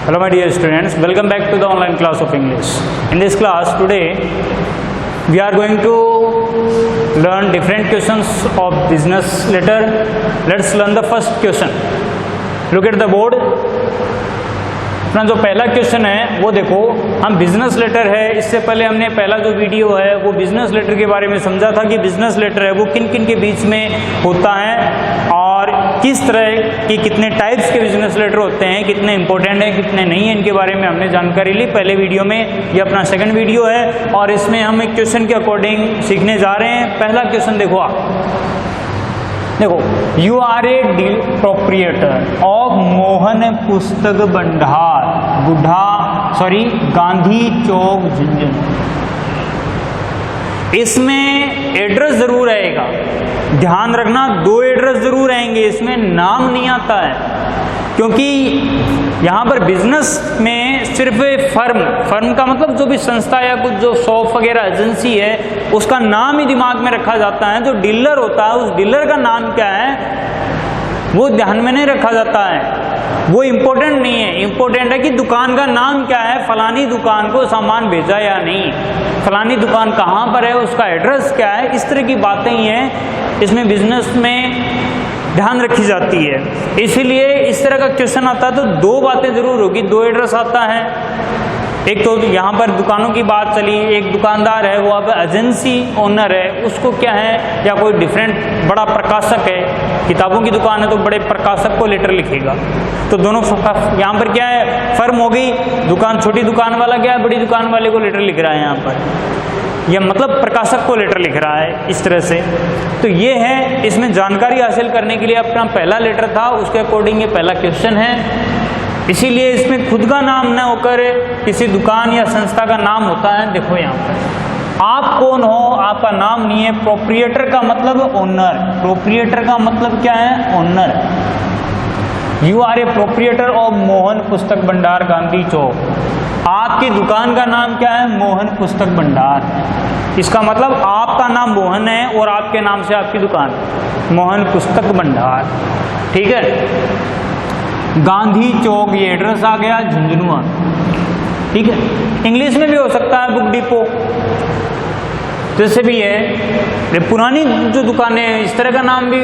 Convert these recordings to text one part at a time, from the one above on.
Hello my dear students, welcome back to the online class of English. In this class today we are going to learn different questions of business letter. Let's learn the first question. Look at the board. अपना जो पहला question है वो देखो, हम business letter है, इससे पहले हमने पहला जो वीडियो है वो बिजनेस लेटर के बारे में समझा था कि बिजनेस लेटर है वो किन किन के बीच में होता है और किस तरह की कितने टाइप्स के बिजनेस लेटर होते हैं, कितने इंपॉर्टेंट हैं कितने नहीं हैं, इनके बारे में हमने जानकारी ली पहले वीडियो में। ये अपना सेकंड वीडियो है और इसमें हम एक क्वेश्चन के अकॉर्डिंग सीखने जा रहे हैं। पहला क्वेश्चन देखो आप, देखो, you are a proprietor of Mohan Pustak Bhandar Gandhi चौक झुंझुनू। इसमें एड्रेस जरूर आएगा, ध्यान रखना, दो एड्रेस जरूर आएंगे, इसमें नाम नहीं आता है क्योंकि यहाँ पर बिजनेस में सिर्फ फर्म का मतलब जो भी संस्था या कुछ जो शॉप वगैरह एजेंसी है उसका नाम ही दिमाग में रखा जाता है। जो डीलर होता है उस डीलर का नाम क्या है वो ध्यान में नहीं रखा जाता है, वो इम्पोर्टेंट नहीं है। इम्पोर्टेंट है कि दुकान का नाम क्या है, फलानी दुकान को सामान भेजा या नहीं, फलानी दुकान कहाँ पर है, उसका एड्रेस क्या है, इस तरह की बातें ही हैं इसमें बिजनेस में ध्यान रखी जाती है। इसीलिए इस तरह का क्वेश्चन आता है तो दो बातें जरूर होगी, दो एड्रेस आता है। एक तो यहाँ पर दुकानों की बात चली, एक दुकानदार है वो अब एजेंसी ओनर है, उसको क्या है, या कोई डिफरेंट बड़ा प्रकाशक है, किताबों की दुकान है तो बड़े प्रकाशक को लेटर लिखेगा। तो दोनों यहाँ पर क्या है, फर्म हो गई, दुकान छोटी दुकान वाला क्या है, बड़ी दुकान वाले को लेटर लिख रहा है यहाँ पर, यह मतलब प्रकाशक को लेटर लिख रहा है इस तरह से। तो ये है, इसमें जानकारी हासिल करने के लिए अपना पहला लेटर था, उसके अकॉर्डिंग ये पहला क्वेश्चन है। इसीलिए इसमें खुद का नाम न होकर किसी दुकान या संस्था का नाम होता है। देखो यहाँ पर आप कौन हो, आपका नाम नहीं है। प्रोप्रिएटर का मतलब ओनर, प्रोप्रिएटर का मतलब क्या है, owner. You are a proprietor of Mohan Pustak Bhandar Gandhi चौक। आपकी दुकान का नाम क्या है, मोहन पुस्तक भंडार। इसका मतलब आपका नाम मोहन है और आपके नाम से आपकी दुकान मोहन पुस्तक भंडार, ठीक है। गांधी चौक ये एड्रेस आ गया, झुंझुनू, ठीक है। इंग्लिश में भी हो सकता है बुक डिपो, जैसे भी है। पुरानी जो दुकानें इस तरह का नाम भी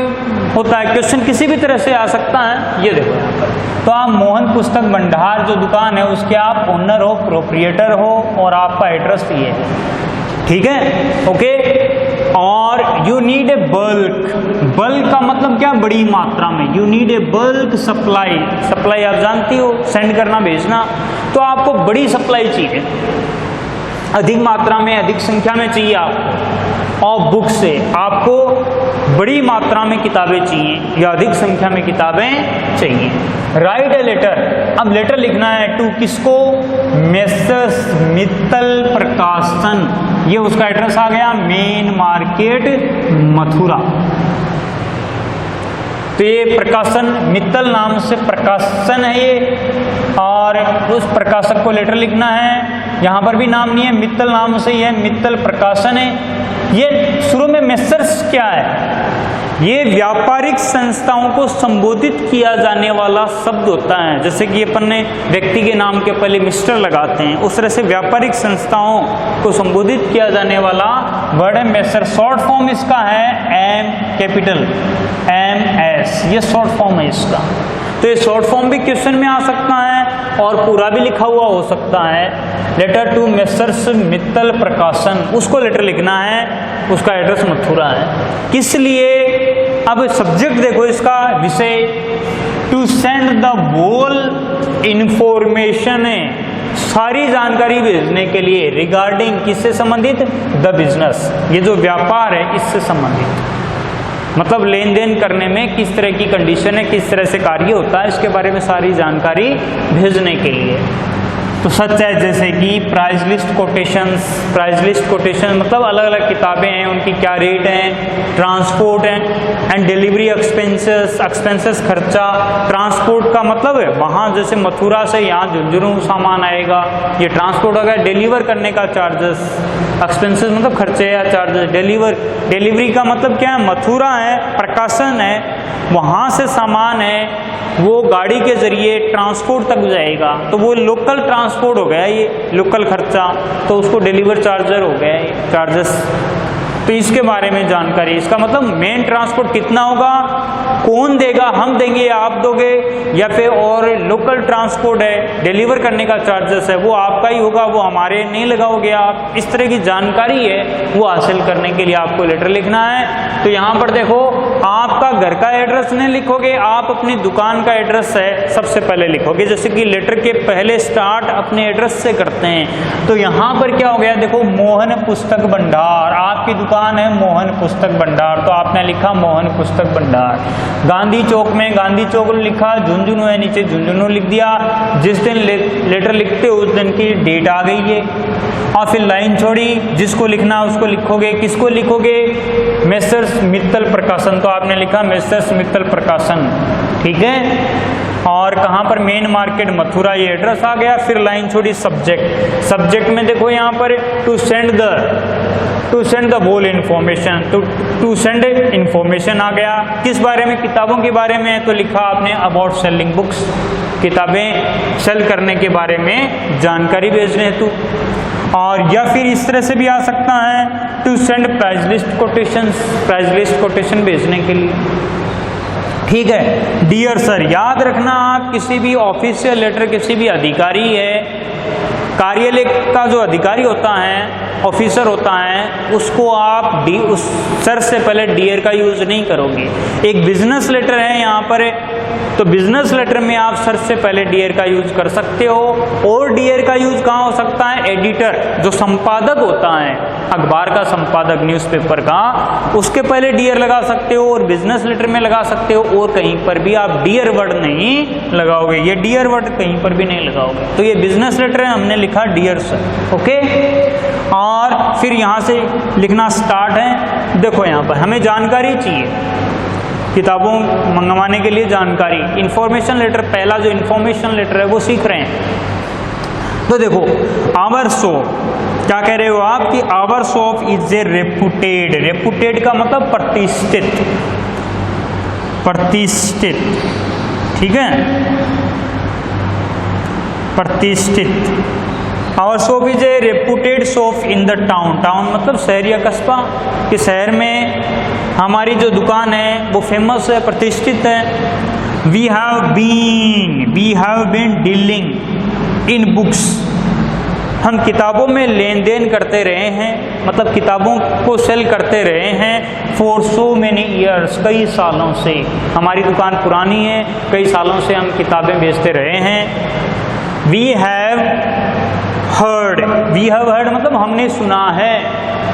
होता है, क्वेश्चन किसी भी तरह से आ सकता है। ये देखो यहाँ पर, तो आप मोहन पुस्तक भंडार जो दुकान है उसके आप ओनर हो, प्रोप्रिएटर हो और आपका एड्रेस भी है, ठीक है, ओके। और you need a bulk, bulk का मतलब क्या, बड़ी मात्रा में। You need a bulk supply, supply आप जानती हो, सेंड करना भेजना, तो आपको बड़ी सप्लाई चाहिए, अधिक मात्रा में, अधिक संख्या में चाहिए आपको। और बुक से आपको बड़ी मात्रा में किताबें चाहिए या अधिक संख्या में किताबें चाहिए। राइट ए लेटर, अब लेटर लिखना है टू किसको, मेसर्स मित्तल प्रकाशन, ये उसका एड्रेस आ गया, मेन मार्केट मथुरा। तो ये प्रकाशन मित्तल नाम से प्रकाशन है ये, और उस प्रकाशक को लेटर लिखना है। यहाँ पर भी नाम नहीं है, मित्तल नाम से ही है, मित्तल प्रकाशन है। ये शुरू में मेसर्स क्या है, ये व्यापारिक संस्थाओं को संबोधित किया जाने वाला शब्द होता है। जैसे कि अपन ने व्यक्ति के नाम के पहले मिस्टर लगाते हैं, उस तरह से व्यापारिक संस्थाओं को संबोधित किया जाने वाला वर्ड है मेसर। शॉर्ट फॉर्म इसका है एम, कैपिटल MS, ये शॉर्ट फॉर्म है इसका। तो ये शॉर्ट फॉर्म भी क्वेश्चन में आ सकता है और पूरा भी लिखा हुआ हो सकता है। लेटर टू मेसर्स मित्तल प्रकाशन, उसको लेटर लिखना है, उसका एड्रेस मथुरा है। किस लिए, अब सब्जेक्ट देखो इसका, विषय to send the whole information है, सारी जानकारी भेजने के लिए, रिगार्डिंग किससे संबंधित, द बिजनेस, ये जो व्यापार है इससे संबंधित, मतलब लेन देन करने में किस तरह की कंडीशन है, किस तरह से कार्य होता है, इसके बारे में सारी जानकारी भेजने के लिए। तो सच है, जैसे कि price list quotations, price list quotation मतलब अलग अलग किताबें हैं उनकी क्या रेट हैं, ट्रांसपोर्ट है एंड डिलीवरी एक्सपेंसेस, एक्सपेंसेस खर्चा। ट्रांसपोर्ट का मतलब है वहाँ जैसे मथुरा से यहाँ झुंझुनू सामान आएगा, ये ट्रांसपोर्ट होगा। डिलीवर करने का चार्जेस, एक्सपेंसेस मतलब खर्चे या चार्जेस। डिलीवरी का मतलब क्या है, मथुरा है, प्रकाशन है, वहाँ से सामान है वो गाड़ी के ज़रिए ट्रांसपोर्ट तक जाएगा, तो वो लोकल ट्रांसपोर्ट हो गया, ये लोकल खर्चा, तो उसको डिलीवर चार्जर हो गया ये चार्जेस। तो इसके बारे में जानकारी, इसका मतलब मेन ट्रांसपोर्ट कितना होगा, कौन देगा, हम देंगे या आप दोगे, या फिर और लोकल ट्रांसपोर्ट है, डिलीवर करने का चार्जेस है वो आपका ही होगा, वो हमारे नहीं लगाओगे आप। इस तरह की जानकारी है वो हासिल करने के लिए आपको लेटर लिखना है। तो यहाँ पर देखो, आपका घर का एड्रेस नहीं लिखोगे, आप अपनी दुकान का एड्रेस है सबसे पहले लिखोगे, जैसे कि लेटर के पहले स्टार्ट अपने एड्रेस से करते हैं। तो यहाँ पर क्या हो गया, देखो मोहन पुस्तक भंडार, आपकी दुकान है मोहन पुस्तक भंडार, तो आपने लिखा मोहन पुस्तक भंडार। गांधी चौक में गांधी चौक लिखा, झुंझुनू है नीचे झुंझुनू लिख दिया, जिस दिन लेटर लिखते हो उस दिन की डेट आ गई है। और फिर लाइन छोड़ी, जिसको लिखना उसको लिखोगे, किसको लिखोगे, मेसर्स मित्तल प्रकाशन, तो आपने लिखा मेसर्स मित्तल प्रकाशन, ठीक है। और कहाँ पर, मेन मार्केट मथुरा, ये एड्रेस आ गया। फिर लाइन छोड़ी सब्जेक्ट, सब्जेक्ट में देखो यहाँ पर to send the whole information, तो टू सेंड इन्फॉर्मेशन आ गया, किस बारे में, किताबों के बारे में, तो लिखा आपने अबाउट सेलिंग बुक्स, किताबें सेल करने के बारे में जानकारी भेजने हेतु। और या फिर इस तरह से भी आ सकता है, to send price list quotation, price list quotation भेजने के लिए, ठीक है। डियर सर, याद रखना आप किसी भी ऑफिशियल लेटर, किसी भी अधिकारी है, कार्यालय का जो अधिकारी होता है, ऑफिसर होता है, उसको आप उस सर से पहले डियर का यूज नहीं करोगे। एक बिजनेस लेटर है यहाँ पर, तो बिजनेस लेटर में आप सर से पहले डियर का यूज कर सकते हो। और डियर का यूज कहाँ हो सकता है, एडिटर जो संपादक होता है, अखबार का संपादक, न्यूज़पेपर का, उसके पहले डियर लगा सकते हो, और बिजनेस लेटर में लगा सकते हो, और कहीं पर भी आप डियर वर्ड नहीं लगाओगे, ये डियर वर्ड कहीं पर भी नहीं लगाओगे। तो ये बिजनेस लेटर है, हमने लिखा डियर सर, ओके। और फिर यहाँ से लिखना स्टार्ट है। देखो यहाँ पर हमें जानकारी चाहिए, किताबों मंगवाने के लिए जानकारी, इन्फॉर्मेशन लेटर, पहला जो इन्फॉर्मेशन लेटर है वो सीख रहे हैं। तो देखो, आवर शॉप, क्या कह रहे हो आप कि our shop is a reputed, reputed का मतलब प्रतिष्ठित, प्रतिष्ठित, ठीक है, प्रतिष्ठित। Our shop is a reputed shop in the town, town मतलब शहर या कस्बा, कि शहर में हमारी जो दुकान है वो फेमस है, प्रतिष्ठित है। We have been dealing in books, हम किताबों में लेन देन करते रहे हैं, मतलब किताबों को सेल करते रहे हैं, फॉर सो मैनी ईयर्स, कई सालों से, हमारी दुकान पुरानी है, कई सालों से हम किताबें बेचते रहे हैं। वी हैव हर्ड मतलब हमने सुना है,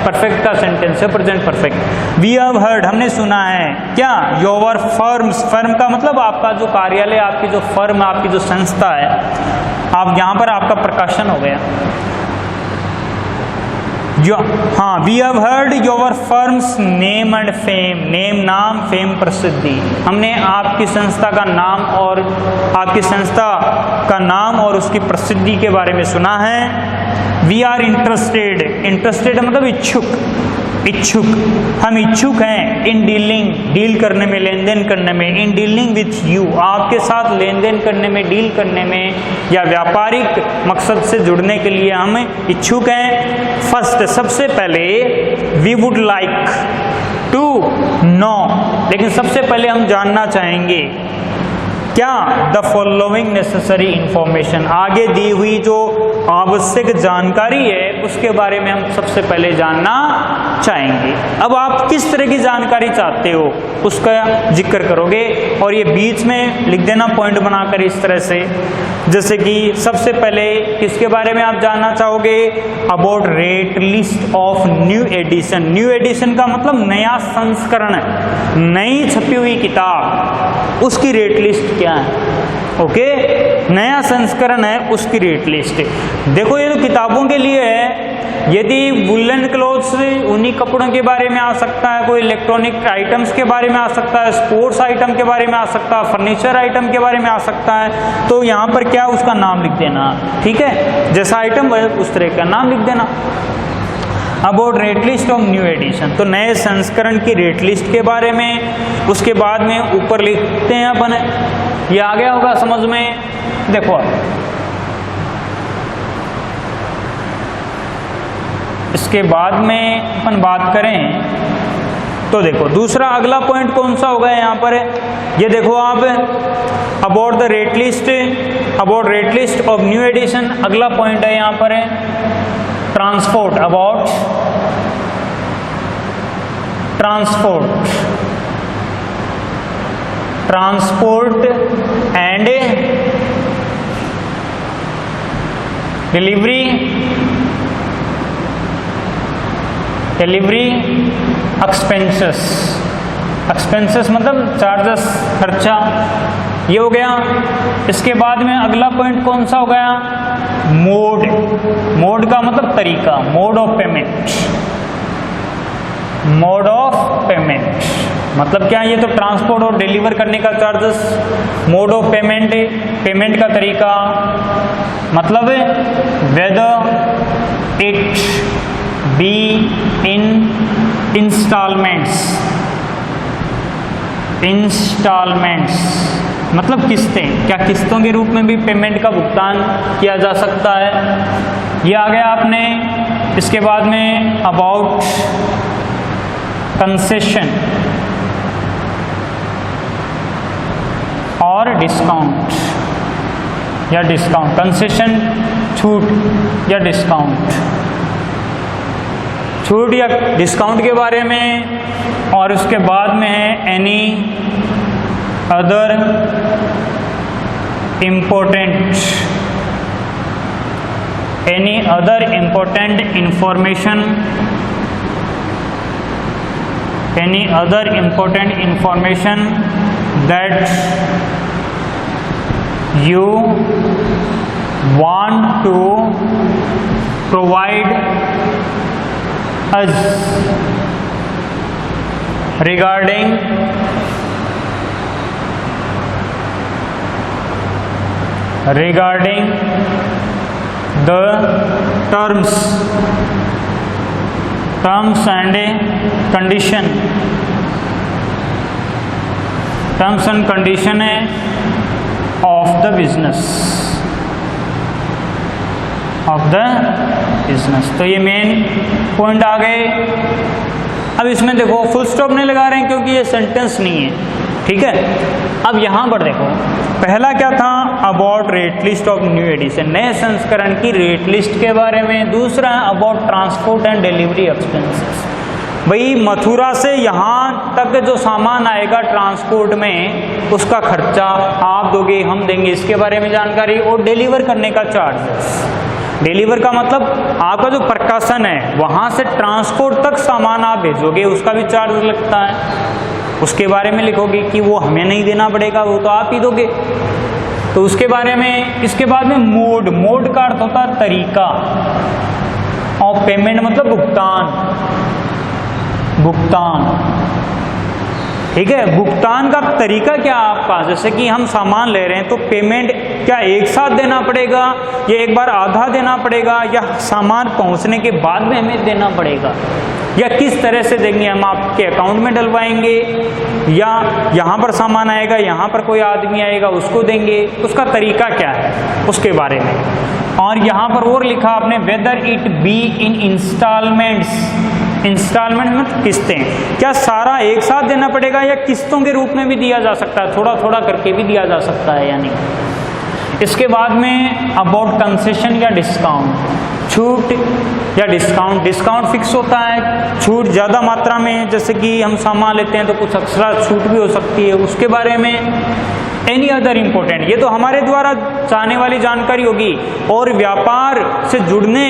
परफेक्ट का सेंटेंस है, present perfect. We have heard, हमने सुना है, क्या, योर फर्म्स, फर्म का मतलब आपका जो कार्यालय, आपकी जो फर्म, आपकी जो संस्था है, आप यहाँ पर आपका प्रकाशन हो गया। हाँ, we have heard your firm's name and fame, name नाम, फेम प्रसिद्धि, हमने आपकी संस्था का नाम और आपकी संस्था का नाम और उसकी प्रसिद्धि के बारे में सुना है। वी आर इंटरेस्टेड, इंटरेस्टेड मतलब इच्छुक, इच्छुक, हम इच्छुक हैं, इन डीलिंग, डील करने में, लेन देन करने में, इन डीलिंग विथ यू, आपके साथ लेन देन करने में, डील करने में, या व्यापारिक मकसद से जुड़ने के लिए हम इच्छुक हैं। फर्स्ट, सबसे पहले, we would like to know, लेकिन सबसे पहले हम जानना चाहेंगे, क्या, द फॉलोइंग नेसेसरी इंफॉर्मेशन, आगे दी हुई जो आवश्यक जानकारी है उसके बारे में हम सबसे पहले जानना चाहेंगे। अब आप किस तरह की जानकारी चाहते हो उसका जिक्र करोगे, और ये बीच में लिख देना पॉइंट बनाकर इस तरह से, जैसे कि सबसे पहले किसके बारे में आप जानना चाहोगे, about rate list of new edition, new edition का मतलब नया संस्करण, नई छपी हुई किताब, उसकी रेट लिस्ट क्या है, ओके, नया संस्करण है उसकी रेट लिस्ट। देखो ये तो किताबों के लिए है, यदि वुलन क्लोथ्स, उन्हीं कपड़ों के बारे में आ सकता है, कोई इलेक्ट्रॉनिक आइटम्स के बारे में आ सकता है, स्पोर्ट्स आइटम के बारे में आ सकता है, फर्नीचर आइटम के बारे में आ सकता है, तो यहाँ पर क्या उसका नाम लिख देना, ठीक है, जैसा आइटम है उस तरह का नाम लिख देना। About rate list of new edition, तो नए संस्करण की रेट लिस्ट के बारे में। उसके बाद में ऊपर लिखते हैं अपन, ये आ गया होगा समझ में। देखो इसके बाद में अपन बात करें तो देखो दूसरा अगला पॉइंट कौन सा होगा यहाँ पर, ये देखो आप about the rate list, about rate list of new edition. अगला पॉइंट है यहाँ पर transport, about transport, transport and delivery, delivery expenses, expenses मतलब चार्जेस, खर्चा, ये हो गया। इसके बाद में अगला पॉइंट कौन सा हो गया, मोड, मोड का मतलब तरीका, mode of payment, mode of payment मतलब क्या, ये तो ट्रांसपोर्ट और डिलीवर करने का charges. Mode of payment, payment का तरीका मतलब whether it be in instalments, instalments मतलब किस्तें, क्या किस्तों के रूप में भी पेमेंट का भुगतान किया जा सकता है, ये आ गया आपने। इसके बाद में अबाउट कंसेशन और डिस्काउंट या डिस्काउंट, कंसेशन छूट या डिस्काउंट, छूट या डिस्काउंट के बारे में। और उसके बाद में है any other important, any other important information, any other important information that you want to provide us regarding the terms and condition, terms and condition of the business, of the business। तो ये main point आ गए। अब इसमें देखो full stop नहीं लगा रहे हैं क्योंकि ये सेंटेंस नहीं है, ठीक है। अब यहाँ पर देखो पहला क्या था, about rate list of new edition, नए संस्करण की रेट लिस्ट के बारे में। दूसरा है about transport and delivery expenses, भाई मथुरा से यहाँ तक जो सामान आएगा ट्रांसपोर्ट में उसका खर्चा आप दोगे हम देंगे, इसके बारे में जानकारी। और डिलीवर करने का चार्जेस, डिलीवर का मतलब आपका जो प्रकाशन है वहाँ से ट्रांसपोर्ट तक सामान आप भेजोगे उसका भी चार्ज लगता है, उसके बारे में लिखोगे कि वो हमें नहीं देना पड़ेगा, वो तो आप ही दोगे, तो उसके बारे में। इसके बाद में मोड, मोड का अर्थ होता है तरीका, और पेमेंट मतलब भुगतान, भुगतान, ठीक है। भुगतान का तरीका क्या आपका, जैसे कि हम सामान ले रहे हैं तो पेमेंट क्या एक साथ देना पड़ेगा या एक बार आधा देना पड़ेगा, या सामान पहुंचने के बाद में हमें देना पड़ेगा, या किस तरह से देंगे, हम आपके अकाउंट में डलवाएंगे या यहाँ पर सामान आएगा, यहाँ पर कोई आदमी आएगा उसको देंगे, उसका तरीका क्या है उसके बारे में। और यहाँ पर और लिखा आपने whether it be in instalments, instalment मतलब किस्तें, क्या सारा एक साथ देना पड़ेगा या किस्तों के रूप में भी दिया जा सकता है, थोड़ा थोड़ा करके भी दिया जा सकता है या नहीं। इसके बाद में अबाउट कंसेशन या डिस्काउंट, छूट या डिस्काउंट, डिस्काउंट फिक्स होता है, छूट ज़्यादा मात्रा में जैसे कि हम सामान लेते हैं तो कुछ एक्स्ट्रा छूट भी हो सकती है, उसके बारे में। एनी अदर इम्पोर्टेंट, ये तो हमारे द्वारा चाहने वाली जानकारी होगी। और व्यापार से जुड़ने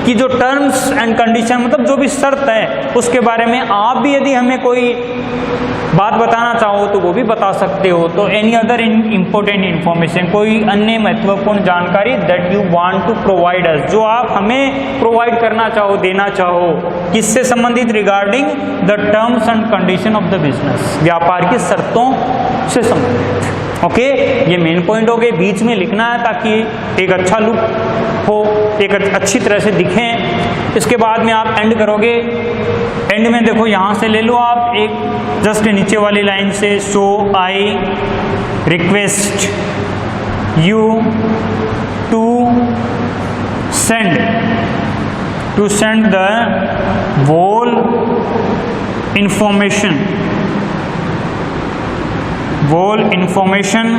की जो टर्म्स एंड कंडीशन मतलब जो भी शर्त है उसके बारे में आप भी यदि हमें कोई बात बताना चाहो तो वो भी बता सकते हो। तो एनी अदर इम्पोर्टेंट इन्फॉर्मेशन, कोई अन्य महत्वपूर्ण जानकारी that you want to provide us, जो आप हमें प्रोवाइड करना चाहो, देना चाहो, किससे संबंधित, regarding the terms and condition of the business, व्यापार की शर्तों से संबंधित। ओके, ये मेन पॉइंट हो गए, बीच में लिखना है ताकि एक अच्छा लुक हो, एक अच्छी तरह से दिखें। इसके बाद में आप एंड करोगे। एंड में देखो यहाँ से ले लो आप एक जस्ट नीचे वाली लाइन से, so I request you to send the whole information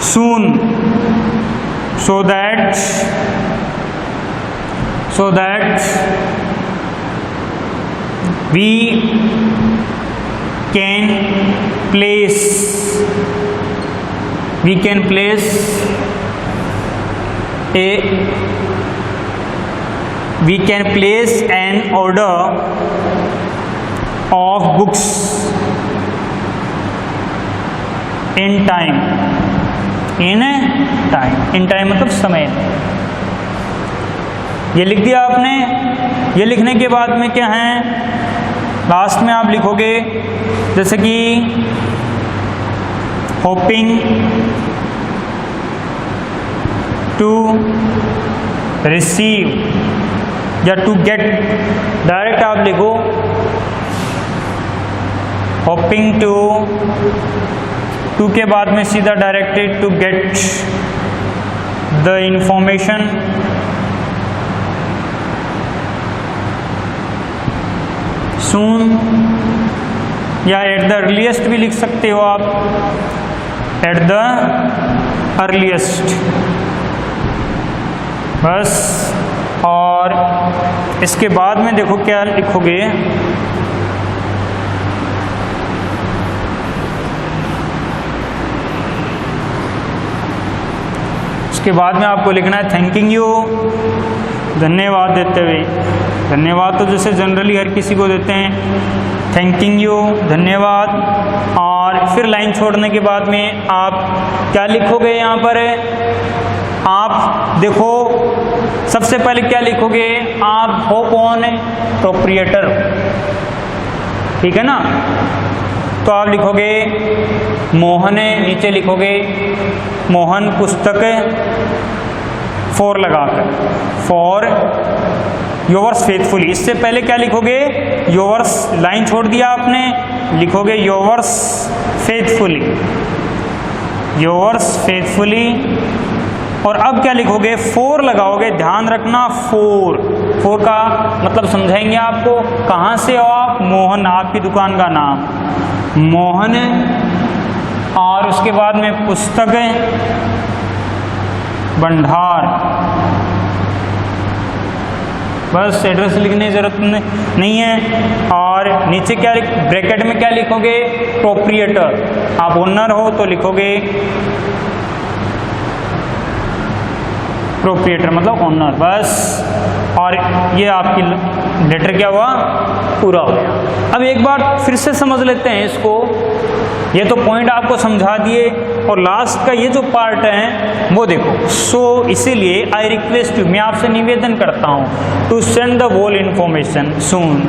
soon so that we can place an order of books in time मतलब समय। ये लिख दिया आपने। ये लिखने के बाद में क्या है, लास्ट में आप लिखोगे जैसे कि होपिंग टू रिसीव या टू गेट, डायरेक्ट आप लिखो होपिंग टू के बाद में सीधा directed to get the information soon, या एट द अर्लीस्ट भी लिख सकते हो आप, एट द अर्लीस्ट बस। और इसके बाद में देखो क्या लिखोगे, इसके बाद में आपको लिखना है थैंकिंग यू, धन्यवाद देते हुए। धन्यवाद तो जैसे जनरली हर किसी को देते हैं, थैंकिंग यू धन्यवाद। और फिर लाइन छोड़ने के बाद में आप क्या लिखोगे, यहाँ पर आप देखो सबसे पहले क्या लिखोगे, आप हो कौन है, प्रोप्रिएटर, ठीक है ना। तो आप लिखोगे मोहन है, नीचे लिखोगे मोहन पुस्तक फॉर लगाकर, फॉर योवर्स फेथफुली। इससे पहले क्या लिखोगे, योवर्स, लाइन छोड़ दिया आपने, लिखोगे योवर्स फेथफुली, योवर्स फेथफुली। और अब क्या लिखोगे, फोर लगाओगे। ध्यान रखना फोर का मतलब समझाएंगे आपको। कहाँ से हो आप, मोहन, आपकी दुकान का नाम मोहन, और उसके बाद में पुस्तक भंडार, बस एड्रेस लिखने की जरूरत नहीं है। और नीचे क्या ब्रैकेट में क्या लिखोगे, प्रोप्रिएटर, आप ओनर हो तो लिखोगे प्रोप्रिएटर मतलब ओनर, बस। और ये आपकी लेटर क्या हुआ, पूरा हो गया। अब एक बार फिर से समझ लेते हैं इसको। ये तो पॉइंट आपको समझा दिए, और लास्ट का ये जो पार्ट है वो देखो। सो इसीलिए आई रिक्वेस्ट यू, मैं आपसे निवेदन करता हूँ, to send the whole information soon,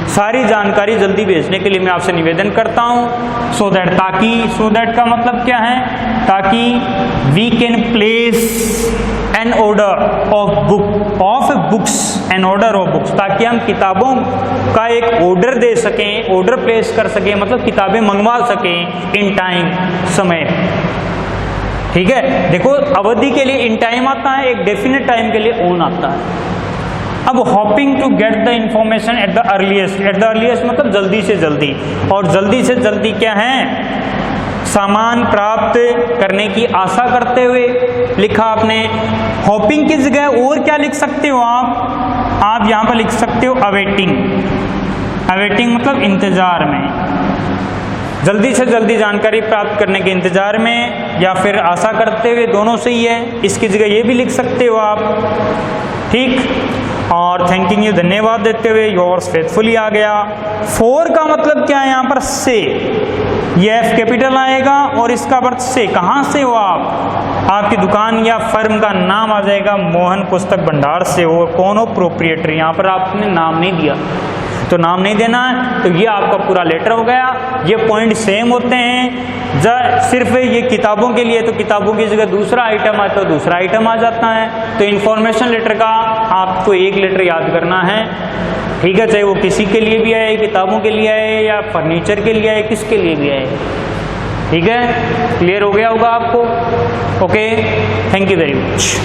सारी जानकारी जल्दी भेजने के लिए मैं आपसे निवेदन करता हूँ। सो दैट, ताकि, सो दैट का मतलब क्या है, ताकि we can place an order of books, an order of books, ताकि हम किताबों का एक ऑर्डर दे सकें, ऑर्डर प्लेस कर सकें, मतलब किताबें मंगवा सकें इन टाइम, समय, ठीक है। देखो अवधि के लिए इन टाइम आता है, एक डेफिनेट टाइम के लिए ऑन आता है। अब hoping to get the information at the earliest, at the earliest मतलब जल्दी से जल्दी, और जल्दी से जल्दी क्या है, सामान प्राप्त करने की आशा करते हुए लिखा आपने। हॉपिंग की जगह और क्या लिख सकते हो आप यहाँ पर लिख सकते हो अवेटिंग, अवेटिंग मतलब इंतजार में, जल्दी से जल्दी जानकारी प्राप्त करने के इंतजार में, या फिर आशा करते हुए, दोनों सही है। इसकी जगह ये भी लिख सकते हो आप, ठीक। और थैंकिंग यू धन्यवाद देते हुए योर्स फेथफुली आ गया। फोर का मतलब क्या है, यहाँ पर से, ये एफ कैपिटल आएगा और इसका अर्थ से, कहाँ से हो आप, आपकी दुकान या फर्म का नाम आ जाएगा, मोहन पुस्तक भंडार से हो। कौन हो, प्रोप्रिएटर, यहाँ पर आपने नाम नहीं दिया। तो नाम नहीं देना है। तो ये आपका पूरा लेटर हो गया। ये पॉइंट सेम होते हैं, सिर्फ ये किताबों के लिए, तो किताबों की जगह दूसरा आइटम आता है तो दूसरा आइटम आ जाता है। तो इन्फॉर्मेशन लेटर का आपको एक लेटर याद करना है, ठीक है, चाहे वो किसी के लिए भी आए, किताबों के लिए आए या फर्नीचर के लिए आए, किसके लिए भी आए। ठीक है, क्लियर हो गया होगा आपको। Okay, thank you very much.